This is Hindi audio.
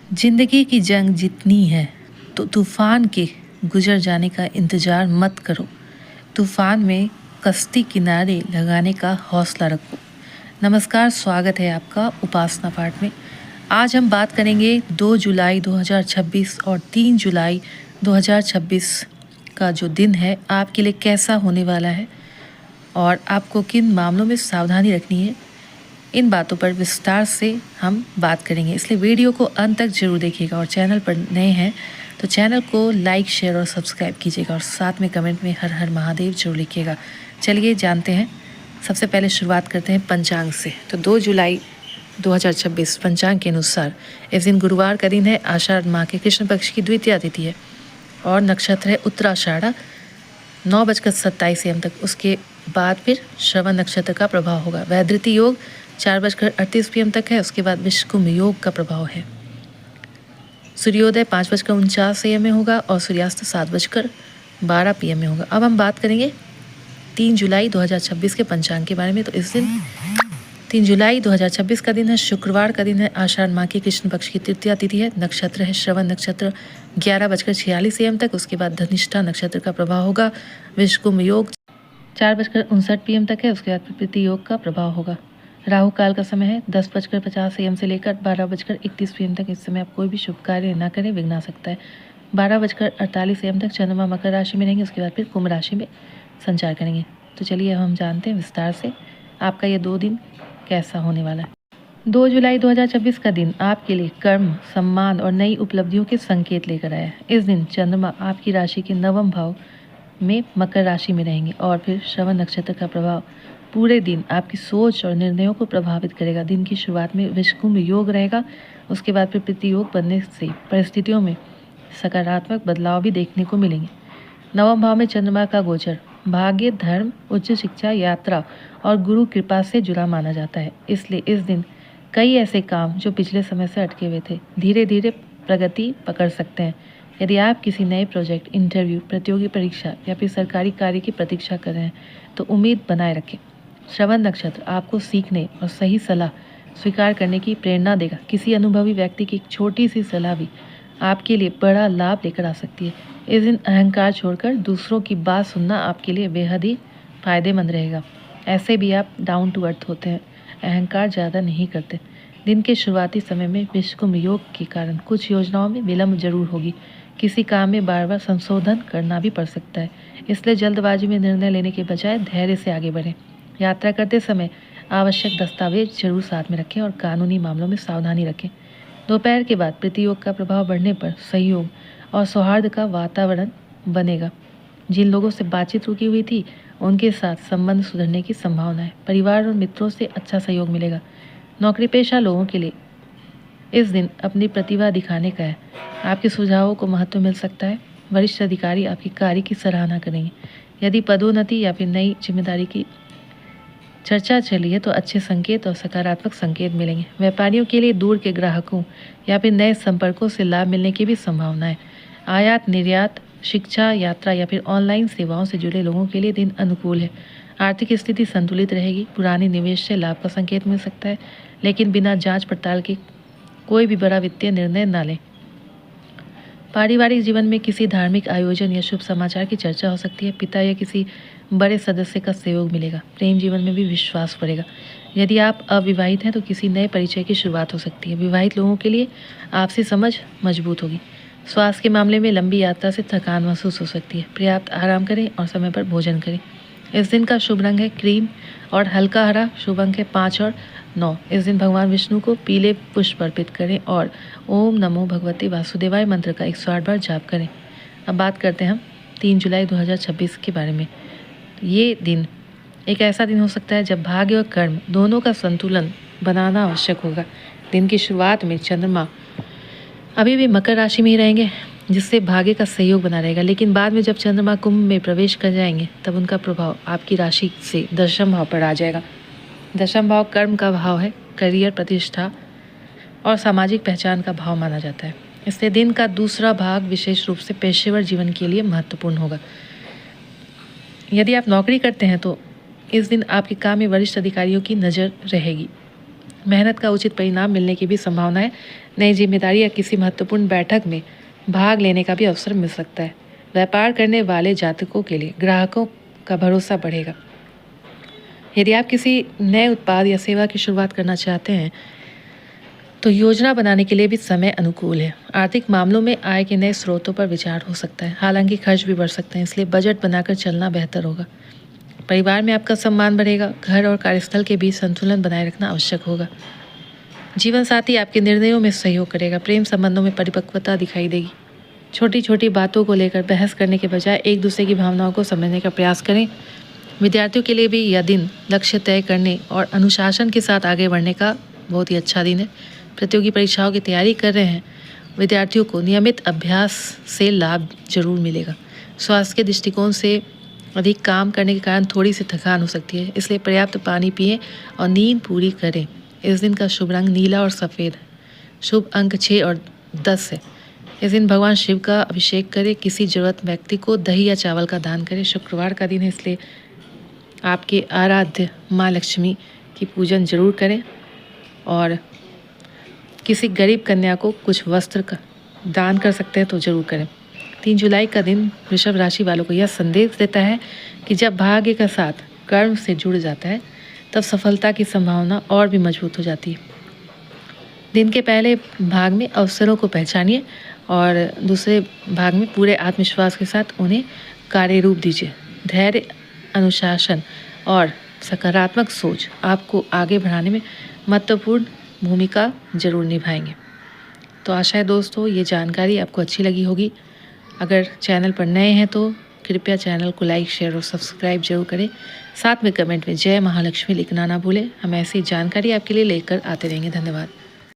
जिंदगी की जंग जितनी है तो तूफान के गुजर जाने का इंतज़ार मत करो। तूफान में कश्ती किनारे लगाने का हौसला रखो। नमस्कार, स्वागत है आपका उपासना पाठ में। आज हम बात करेंगे 2 जुलाई 2026 और 3 जुलाई 2026 का जो दिन है आपके लिए कैसा होने वाला है और आपको किन मामलों में सावधानी रखनी है। इन बातों पर विस्तार से हम बात करेंगे, इसलिए वीडियो को अंत तक जरूर देखिएगा और चैनल पर नए हैं तो चैनल को लाइक, शेयर और सब्सक्राइब कीजिएगा और साथ में कमेंट में हर हर महादेव जरूर लिखिएगा। चलिए जानते हैं। सबसे पहले शुरुआत करते हैं पंचांग से। तो 2 जुलाई 2026 पंचांग के अनुसार इस दिन गुरुवार का दिन है। आषाढ़ माह के कृष्ण पक्ष की द्वितीया तिथि है और नक्षत्र है उत्तराषाढ़ा 9:27 AM तक। उसके बाद फिर श्रवण नक्षत्र का प्रभाव होगा। वैधृति योग 4:38 PM तक है। उसके बाद विषकुंभ योग का प्रभाव है। सूर्योदय 5:49 AM में होगा और सूर्यास्त 7:12 PM में होगा। अब हम बात करेंगे 3 जुलाई 2026 के पंचांग के बारे में। तो इस दिन 3 जुलाई 2026 का दिन है, शुक्रवार का दिन है। आषाढ़ माह की कृष्ण पक्ष की तृतीया तिथि है। नक्षत्र है श्रवण नक्षत्र 11:46 AM तक। उसके बाद धनिष्ठा नक्षत्र का प्रभाव होगा। विषकुंभ योग 4:59 PM तक है। उसके बाद प्रति योग का प्रभाव होगा। राहु काल का समय है 10:50 AM से लेकर 12:31 PM तक। इस समय आप कोई भी शुभ कार्य न करें, विघ्न आ सकता है। 12:48 AM तक चंद्रमा मकर राशि में रहेंगे। उसके बाद फिर कुंभ राशि में संचार करेंगे। तो चलिए अब हम जानते हैं विस्तार से आपका ये 2 दिन कैसा होने वाला है। 2 जुलाई 2026 का दिन आपके लिए कर्म, सम्मान और नई उपलब्धियों के संकेत लेकर आया है। इस दिन चंद्रमा आपकी राशि के 9वें भाव में मकर राशि में रहेंगे और फिर श्रवण नक्षत्र का प्रभाव पूरे दिन आपकी सोच और निर्णयों को प्रभावित करेगा। दिन की शुरुआत में विषकुंभ योग रहेगा। उसके बाद फिर प्रति योग बनने से परिस्थितियों में सकारात्मक बदलाव भी देखने को मिलेंगे। 9वें भाव में चंद्रमा का गोचर भाग्य, धर्म, उच्च शिक्षा, यात्रा और गुरु कृपा से जुड़ा माना जाता है। इसलिए इस दिन कई ऐसे काम जो पिछले समय से अटके हुए थे धीरे धीरे प्रगति पकड़ सकते हैं। यदि आप किसी नए प्रोजेक्ट, इंटरव्यू, प्रतियोगी परीक्षा या फिर सरकारी कार्य की प्रतीक्षा कर रहे हैं तो उम्मीद बनाए रखें। श्रवण नक्षत्र आपको सीखने और सही सलाह स्वीकार करने की प्रेरणा देगा। किसी अनुभवी व्यक्ति की एक छोटी सी सलाह भी आपके लिए बड़ा लाभ लेकर आ सकती है। इस दिन अहंकार छोड़कर दूसरों की बात सुनना आपके लिए बेहद ही फायदेमंद रहेगा। ऐसे भी आप डाउन टू अर्थ होते हैं, अहंकार ज़्यादा नहीं करते। दिन के शुरुआती समय में विषकुंभ योग के कारण कुछ योजनाओं में विलम्ब जरूर होगी। किसी काम में बार बार संशोधन करना भी पड़ सकता है, इसलिए जल्दबाजी में निर्णय लेने के बजाय धैर्य से आगे बढ़ें। यात्रा करते समय आवश्यक दस्तावेज जरूर साथ में रखें और कानूनी मामलों में सावधानी रखें। दोपहर के बाद प्रतियोग का प्रभाव बढ़ने पर सहयोग और सौहार्द का वातावरण बनेगा। जिन लोगों से बातचीत रुकी हुई थी उनके साथ संबंध सुधरने की संभावना है। परिवार और मित्रों से अच्छा सहयोग मिलेगा। नौकरी पेशा लोगों के लिए इस दिन अपनी प्रतिभा दिखाने का है। आपके सुझावों को महत्व मिल सकता है। वरिष्ठ अधिकारी आपकी कार्य की सराहना करेंगे। यदि पदोन्नति या फिर नई जिम्मेदारी की चर्चा चली है तो अच्छे संकेत और सकारात्मक संकेत मिलेंगे। व्यापारियों के लिए दूर के ग्राहकों या फिर नए संपर्कों से लाभ मिलने की भी संभावना है। आयात निर्यात, शिक्षा, यात्रा या फिर ऑनलाइन सेवाओं से जुड़े लोगों के लिए दिन अनुकूल है। आर्थिक स्थिति संतुलित रहेगी। पुराने निवेश से लाभ का संकेत मिल सकता है, लेकिन बिना जांच पड़ताल के कोई भी बड़ा वित्तीय निर्णय न लें। पारिवारिक जीवन में किसी धार्मिक आयोजन या शुभ समाचार की चर्चा हो सकती है। पिता या किसी बड़े सदस्य का सहयोग मिलेगा। प्रेम जीवन में भी विश्वास बढ़ेगा। यदि आप अविवाहित हैं तो किसी नए परिचय की शुरुआत हो सकती है। विवाहित लोगों के लिए आपसी समझ मजबूत होगी। स्वास्थ्य के मामले में लंबी यात्रा से थकान महसूस हो सकती है। पर्याप्त आराम करें और समय पर भोजन करें। इस दिन का शुभ रंग है क्रीम और हल्का हरा। शुभ अंक है 5 और 9। इस दिन भगवान विष्णु को पीले पुष्प अर्पित करें और ओम नमो भगवते वासुदेवाय मंत्र का 108 बार जाप करें। अब बात करते हैं हम 3 जुलाई 2026 के बारे में। ये दिन एक ऐसा दिन हो सकता है जब भाग्य और कर्म दोनों का संतुलन बनाना आवश्यक होगा। दिन की शुरुआत में चंद्रमा अभी भी मकर राशि में ही रहेंगे, जिससे भाग्य का सहयोग बना रहेगा, लेकिन बाद में जब चंद्रमा कुंभ में प्रवेश कर जाएंगे तब उनका प्रभाव आपकी राशि से दशम भाव पर आ जाएगा। दशम भाव कर्म का भाव है। करियर, प्रतिष्ठा और सामाजिक पहचान का भाव माना जाता है। इससे दिन का दूसरा भाग विशेष रूप से पेशेवर जीवन के लिए महत्वपूर्ण होगा। यदि आप नौकरी करते हैं तो इस दिन आपके काम में वरिष्ठ अधिकारियों की नज़र रहेगी। मेहनत का उचित परिणाम मिलने की भी संभावना है। नई जिम्मेदारी या किसी महत्वपूर्ण बैठक में भाग लेने का भी अवसर मिल सकता है। व्यापार करने वाले जातकों के लिए ग्राहकों का भरोसा बढ़ेगा। यदि आप किसी नए उत्पाद या सेवा की शुरुआत करना चाहते हैं तो योजना बनाने के लिए भी समय अनुकूल है। आर्थिक मामलों में आय के नए स्रोतों पर विचार हो सकता है, हालांकि खर्च भी बढ़ सकते हैं, इसलिए बजट बनाकर चलना बेहतर होगा। परिवार में आपका सम्मान बढ़ेगा। घर और कार्यस्थल के बीच संतुलन बनाए रखना आवश्यक होगा। जीवन साथी आपके निर्णयों में सहयोग करेगा। प्रेम संबंधों में परिपक्वता दिखाई देगी। छोटी छोटी बातों को लेकर बहस करने के बजाय एक दूसरे की भावनाओं को समझने का प्रयास करें। विद्यार्थियों के लिए भी यह दिन लक्ष्य तय करने और अनुशासन के साथ आगे बढ़ने का बहुत ही अच्छा दिन है। प्रतियोगी परीक्षाओं की तैयारी कर रहे हैं विद्यार्थियों को नियमित अभ्यास से लाभ जरूर मिलेगा। स्वास्थ्य के दृष्टिकोण से अधिक काम करने के कारण थोड़ी सी थकान हो सकती है, इसलिए पर्याप्त पानी पिएं और नींद पूरी करें। इस दिन का शुभ रंग नीला और सफ़ेद है। शुभ अंक 6 और 10 है। इस दिन भगवान शिव का अभिषेक करें। किसी जरूरत व्यक्ति को दही या चावल का दान करें। शुक्रवार का दिन है, इसलिए आपके आराध्य माँ लक्ष्मी की पूजन जरूर करें और किसी गरीब कन्या को कुछ वस्त्र का दान कर सकते हैं तो जरूर करें। 3 जुलाई का दिन वृषभ राशि वालों को यह संदेश देता है कि जब भाग्य का साथ कर्म से जुड़ जाता है तब सफलता की संभावना और भी मजबूत हो जाती है। दिन के पहले भाग में अवसरों को पहचानिए और दूसरे भाग में पूरे आत्मविश्वास के साथ उन्हें कार्य रूप दीजिए। धैर्य, अनुशासन और सकारात्मक सोच आपको आगे बढ़ाने में महत्वपूर्ण भूमिका जरूर निभाएंगे। तो आशा है दोस्तों ये जानकारी आपको अच्छी लगी होगी। अगर चैनल पर नए हैं तो कृपया चैनल को लाइक, शेयर और सब्सक्राइब जरूर करें। साथ में कमेंट में जय महालक्ष्मी लिखना ना भूलें। हम ऐसी जानकारी आपके लिए लेकर आते रहेंगे। धन्यवाद।